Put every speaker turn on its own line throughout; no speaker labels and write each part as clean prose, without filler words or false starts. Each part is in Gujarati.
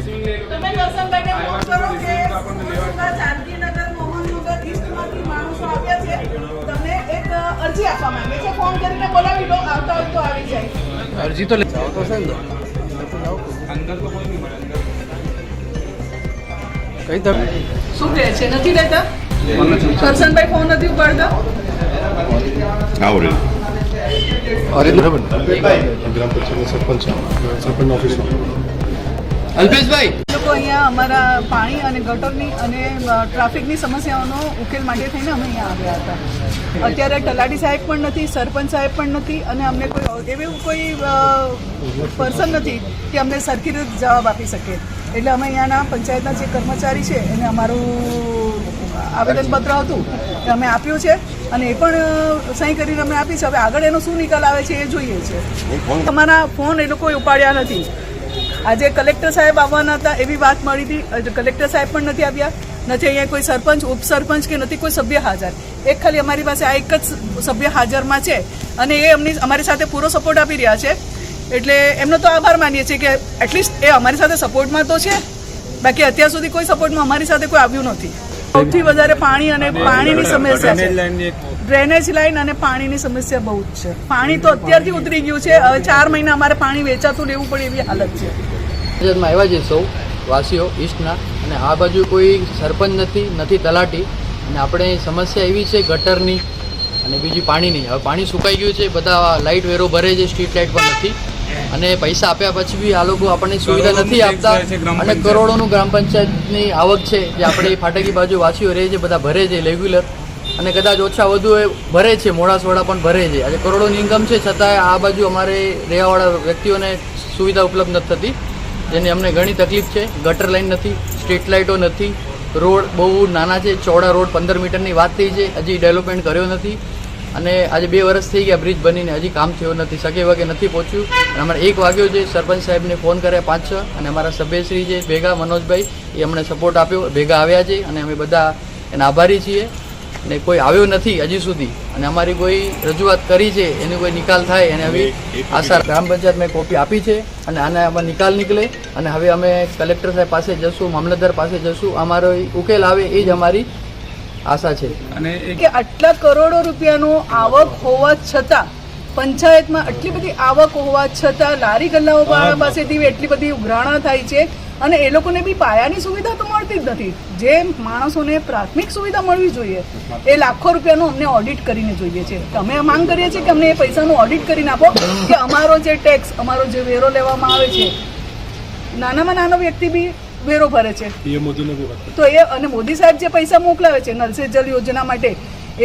તમે કરશનભાઈને ફોન કરો કે જાનકીનગર મોહનનગર ઈસ્ટમાંથી માણસો આવ્યા છે, તમને એક અરજી આપવા માંગે છે, ફોન કરીને બોલાવી લો, આવતા હોય તો આવી જાય.
અરજી તો જાવ તો છે ને
અંદર તો કોઈ નહીં મળે.
કઈ તમે
શું કહે છે? નથી લેતા? કરશનભાઈ ફોન નથી ઉપાડતા?
આવડે
અરે બરાબર
ગ્રામ પંચાયત સરપંચ ઓફિસમાં
અલ્પેશભાઈ
લોકો અહીંયા અમારા પાણી અને ગટરની અને ટ્રાફિકની સમસ્યાઓનો ઉકેલ માટે થઈને અમે અહીંયા આવ્યા હતા. અત્યારે તલાટી સાહેબ પણ નથી, સરપંચ સાહેબ પણ નથી અને અમને કોઈ એવું કોઈ પર્સન નથી કે અમને સરખી રીતે જવાબ આપી શકે. એટલે અમે અહીંયાના પંચાયતના જે કર્મચારી છે એને અમારું આવેદનપત્ર હતું એ અમે આપ્યું છે અને એ પણ સહી કરીને અમે આપી છે. હવે આગળ એનો શું નિકાલ આવે છે એ જોઈએ છે. અમારા ફોન એ લોકોએ ઉપાડ્યા નથી. આજે કલેક્ટર સાહેબ આવવાના હતા એવી વાત મળી હતી, કલેક્ટર સાહેબ પણ નથી આવ્યા, નથી અહીંયા કોઈ સરપંચ ઉપસરપંચ કે નથી કોઈ સભ્ય હાજર. એક ખાલી અમારી પાસે આ એક જ સભ્ય હાજરમાં છે અને એ અમારી સાથે પૂરો સપોર્ટ આપી રહ્યા છે. એટલે એમનો તો આભાર માનીએ છીએ કે એટલીસ્ટ એ અમારી સાથે સપોર્ટમાં તો છે. બાકી અત્યાર સુધી કોઈ સપોર્ટમાં અમારી સાથે કોઈ આવ્યું નથી. સૌથી વધારે પાણી અને પાણીની સમસ્યા છે. ડ્રેનેજ લાઈન અને પાણીની સમસ્યા બહુ જ છે. પાણી તો અત્યારથી ઉતરી ગયું છે. હવે 4 મહિના અમારે પાણી વેચાતું લેવું પડે એવી હાલત છે.
પંચાયતમાં આવ્યા છે સૌ વાસીઓ ઈસ્ટના, અને આ બાજુ કોઈ સરપંચ નથી તલાટી, અને આપણે સમસ્યા એવી છે ગટરની અને બીજી પાણીની. હવે પાણી સુકાઈ ગયું છે, બધા લાઇટ વેરો ભરે છે, સ્ટ્રીટ લાઇટ પણ નથી, અને પૈસા આપ્યા પછી બી આ લોકો આપણને સુવિધા નથી આપતા. અને કરોડોનું ગ્રામ પંચાયતની આવક છે જે આપણે ફાટકી બાજુ વાસીઓ રહે છે, બધા ભરે છે રેગ્યુલર, અને કદાચ ઓછા વધુ એ ભરે છે, મોડાસવાડા પણ ભરે છે. આજે કરોડોની ઇન્કમ છે, છતાંય આ બાજુ અમારે રહેવાવાળા વ્યક્તિઓને સુવિધા ઉપલબ્ધ નથી થતી, જેની અમને ઘણી તકલીફ છે. ગટર લાઈન નથી, સ્ટ્રીટ લાઇટો નથી, રોડ બહુ નાના છે, ચોડા રોડ 15 મીટરની વાત થઈ છે, હજી ડેવલપમેન્ટ કર્યો નથી. અને આજે 2 વર્ષ થઈ ગયા બ્રિજ બનીને, હજી કામ થયો નથી, સગે વગે નથી પહોંચ્યું. અને અમારે 1 વાગ્યો છે, સરપંચ સાહેબને ફોન કર્યા 5-6, અને અમારા સભ્યશ્રી છે ભેગા મનોજભાઈ, એ અમને સપોર્ટ આપ્યો, ભેગા આવ્યા છે, અને અમે બધા એના આભારી છીએ. અને કોઈ આવ્યો નથી હજી સુધી, અને અમારી કોઈ રજૂઆત કરી છે એનો કોઈ નિકાલ થાય અને હવે આશા ગ્રામ પંચાયત મેં કોપી આપી છે, અને આને આમાં નિકાલ નીકળે. અને હવે અમે કલેક્ટર સાહેબ પાસે જશું, મામલતદાર પાસે જશું, અમારો ઉકેલ આવે એ જ અમારી આશા છે.
અને
કે આટલા કરોડો રૂપિયાનો આવક હોવા છતાં, પંચાયતમાં આટલી બધી આવક હોવા છતાં લારી ગલ્લાઓ પાસેથી એટલી બધી ઉઘરાણા થાય છે, અને એ લોકોને બી પાયાની સુવિધા તો મળતી જ નથી. જે માણસોને પ્રાથમિક સુવિધા મળવી જોઈએ એ લાખો રૂપિયાનું અમને ઓડિટ કરીને જોઈએ છે. અમે માંગ કરીએ છીએ કે અમને એ પૈસાનું ઓડિટ કરીને આપો, કે અમારો જે ટેક્સ, અમારો જે વેરો લેવામાં આવે છે, નાનામાં નાનો વ્યક્તિ બી વેરો ભરે છે, તો એ અને મોદી સાહેબ જે પૈસા મોકલાવે છે નલ સે જલ યોજના માટે,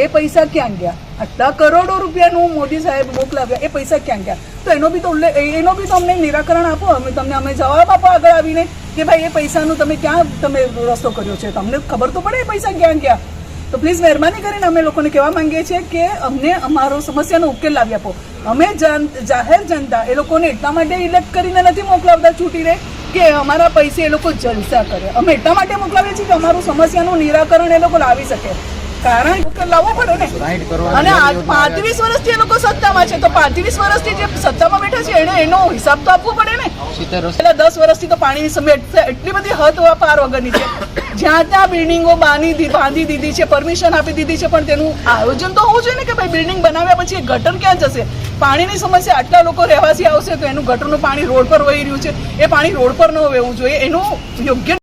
એ પૈસા ક્યાં ગયા? આટલા કરોડો રૂપિયાનું મોદી સાહેબ મોકલાવ્યા, એ પૈસા ક્યાં ગયા? તો એનો બી તો અમને નિરાકરણ આપો. અમે જવાબ આપો આગળ આવીને કે ભાઈ એ પૈસાનું તમે ક્યાં રસ્તો કર્યો છે, તમને ખબર તો પડે એ પૈસા ક્યાં ગયા. તો પ્લીઝ મહેરબાની કરીને અમે લોકોને કહેવા માંગીએ છીએ કે અમને અમારો સમસ્યાનો ઉકેલ લાવી આપો. અમે જાહેર જનતા એ લોકોને એટલા માટે ઇલેક્ટ કરીને નથી મોકલાવતા ચૂંટીને કે અમારા પૈસે એ લોકો જલસા કરે. અમે એટલા માટે મોકલાવીએ છીએ કે અમારું સમસ્યાનું નિરાકરણ એ લોકો લાવી શકે. કારણ લાવવો પડે ને. અને 35 વર્ષથી એ લોકો સત્તામાં છે, તો 35 વર્ષથી જે સત્તામાં બેઠા છે એને એનો હિસાબ તો આપવો પડે ને. પેલા 10 વર્ષથી તો પાણીની સમસ્યા એટલી બધી હદ પાર વગરની છે. જ્યાં ત્યાં બિલ્ડિંગો બાંધી દીધી છે, પરમિશન આપી દીધી છે, પણ તેનું આયોજન તો હોવું જોઈએ ને કે ભાઈ બિલ્ડિંગ બનાવ્યા પછી એ ગટર ક્યાં જશે? પાણીની સમસ્યા, આટલા લોકો રહેવાસી આવશે તો એનું ગટરનું પાણી રોડ પર વહી રહ્યું છે, એ પાણી રોડ પર ન વહેવું જોઈએ. એનું યોગ્ય